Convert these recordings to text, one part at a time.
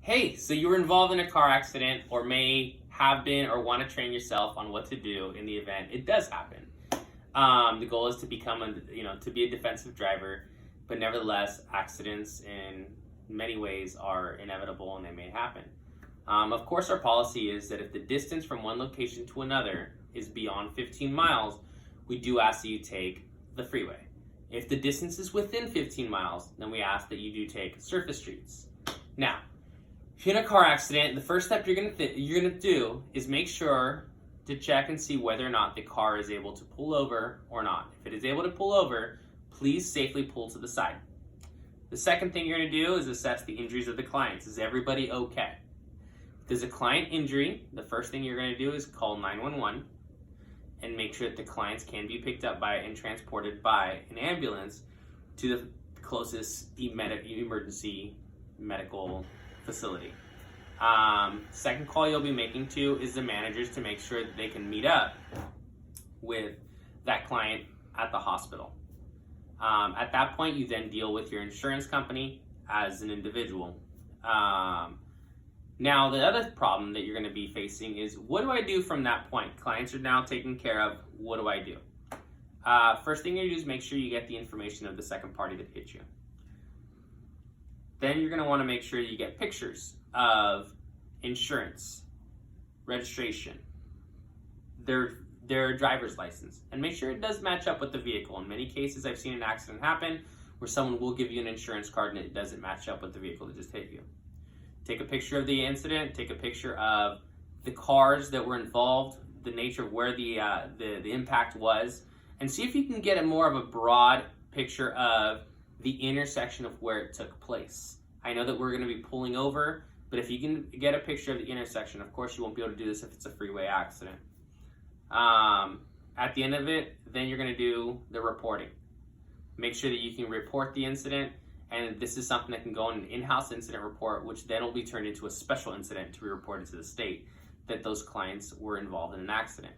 Hey, so you were involved in a car accident or may have been or want to train yourself on what to do in the event it does happen. The goal is to become to be a defensive driver, but nevertheless, accidents in many ways are inevitable and they may happen. Of course, our policy is that if the distance from one location to another is beyond 15 miles, we do ask that you take the freeway. If the distance is within 15 miles, then we ask that you do take surface streets. Now, if you're in a car accident, the first step you're gonna do is make sure to check and see whether or not the car is able to pull over or not. If it is able to pull over, please safely pull to the side. The second thing you're gonna do is assess the injuries of the clients. Is everybody okay? If there's a client injury, the first thing you're gonna do is call 911 and make sure that the clients can be picked up by and transported by an ambulance to the closest emergency medical facility. Second call you'll be making to is the managers to make sure that they can meet up with that client at the hospital. At that point, you then deal with your insurance company as an individual. Now, the other problem that you're going to be facing is, what do I do from that point? Clients are now taken care of. What do I do? First thing you do is make sure you get the information of the second party that hit you. Then you're going to want to make sure you get pictures of insurance, registration, their driver's license, and make sure it does match up with the vehicle. In many cases, I've seen an accident happen where someone will give you an insurance card and it doesn't match up with the vehicle that just hit you. Take a picture of the incident, take a picture of the cars that were involved, the nature of where the impact was, and see if you can get a more of a broad picture of the intersection of where it took place. I know that we're going to be pulling over, but if you can get a picture of the intersection, of course you won't be able to do this if it's a freeway accident. At the end of it, then you're going to do the reporting. Make sure that you can report the incident, and this is something that can go in an in-house incident report, which then will be turned into a special incident to be reported to the state that those clients were involved in an accident.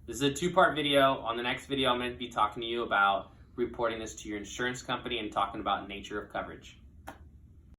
This is a two-part video. On the next video, I'm going to be talking to you about reporting this to your insurance company and talking about nature of coverage.